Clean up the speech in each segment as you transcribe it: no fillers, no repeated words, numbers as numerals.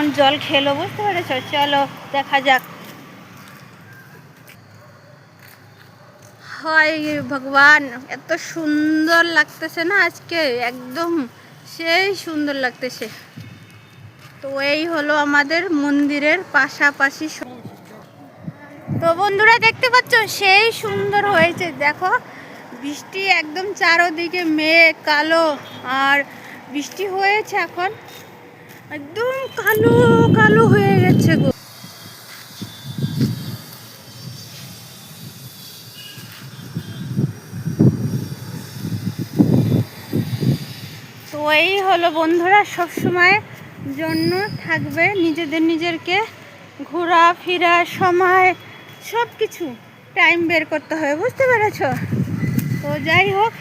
কেমন জল খেলো, বুঝতে পেরেছ? চলো দেখা যাক। হয় ভগবান, এত সুন্দর লাগতেছে না আজকে, একদম সেই সুন্দর লাগতেছে। তো এই হলো আমাদের মন্দিরের পাশাপাশি। তো বন্ধুরা দেখতে পাচ্ছ সেই সুন্দর হয়েছে, দেখো বৃষ্টি একদম চারোদিকে মেঘ কালো, আর বৃষ্টি হয়েছে এখন একদম কালো কালো হয়ে গেছে গো। তো এই হলো বন্ধুরা, সবসময় জন্য থাকবে নিজেদেরকে ঘোরাফেরা সময় সব কিছু টাইম বের করতে হবে, বুঝতে পেরেছ? তো যাই হোক,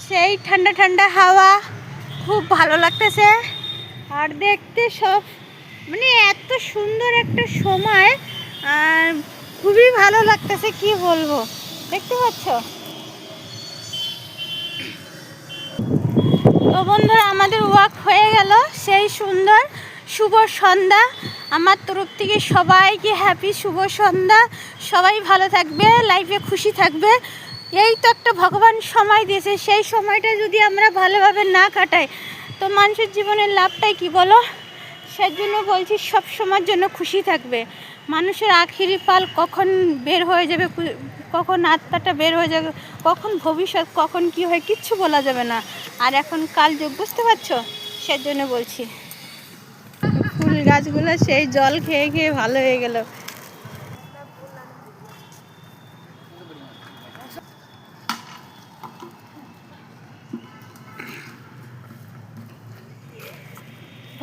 সেই ঠান্ডা ঠান্ডা হাওয়া খুব ভালো লাগতেছে, আর দেখতে সব মানে এত সুন্দর একটা সময়, আর খুবই ভালো লাগতেছে, কি বলবো, দেখতে পাচ্ছ? তো বন্ধুরা আমাদের ওয়াক হয়ে গেল, সেই সুন্দর শুভ সন্ধ্যা আমার তরফ থেকে সবাইকে হ্যাপি শুভ সন্ধ্যা। সবাই ভালো থাকবে, লাইফে খুশি থাকবে। এই তো একটা ভগবান সময় দিয়েছে, সেই সময়টা যদি আমরা ভালোভাবে না কাটাই তো মানুষের জীবনের লাভটাই কি বলো? সেজন্য বলছি সব সময়ের জন্য খুশি থাকবে। মানুষের আখিরি পাল কখন বের হয়ে যাবে, কখন আত্মাটা বের হয়ে যাবে, কখন ভবিষ্যৎ কখন কি হয় কিচ্ছু বলা যাবে না। আর এখন কালযুগ, বুঝতে পারছো? সেজন্য বলছি। ফুল গাছগুলো সেই জল খেয়ে খেয়ে ভালো হয়ে গেল।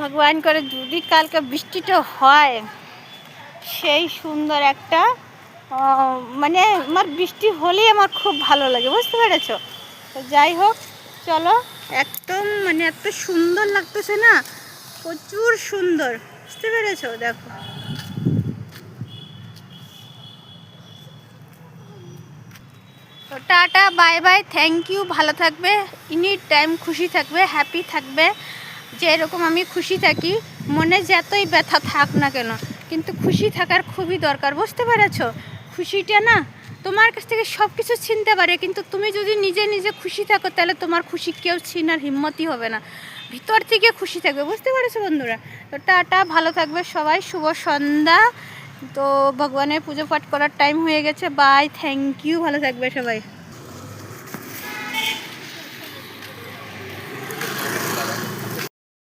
ভগবান করে যদি কালকে বৃষ্টিটা হয়, সেই সুন্দর একটা মানে আমার বৃষ্টি হলেই আমার খুব ভালো লাগে, বুঝতে পেরেছো? তো যাই হোক, চলো, একদম মানে এত সুন্দর লাগতেছে না, প্রচুর সুন্দর, বুঝতে পেরেছো? দেখো, তো tata bye bye, thank you, ভালো থাকবে, এনি টাইম খুশি থাকবে, হ্যাপি থাকবে। যেরকম আমি খুশি থাকি, মনে যতই ব্যথা থাক না কেন, কিন্তু খুশি থাকার খুবই দরকার, বুঝতে পেরেছো? খুশিটা না তোমার কাছ থেকে সব কিছু ছিনতে পারে, কিন্তু তুমি যদি নিজে নিজে খুশি থাকো তাহলে তোমার খুশি কেউ ছিনার হিম্মতই হবে না, ভিতর থেকে খুশি থাকবে, বুঝতে পেরেছো বন্ধুরা? তো টাটা, ভালো থাকবে সবাই, শুভ সন্ধ্যা। তো ভগবানের পুজো পাঠ করার টাইম হয়ে গেছে, বাই, থ্যাংক ইউ, ভালো থাকবে সবাই।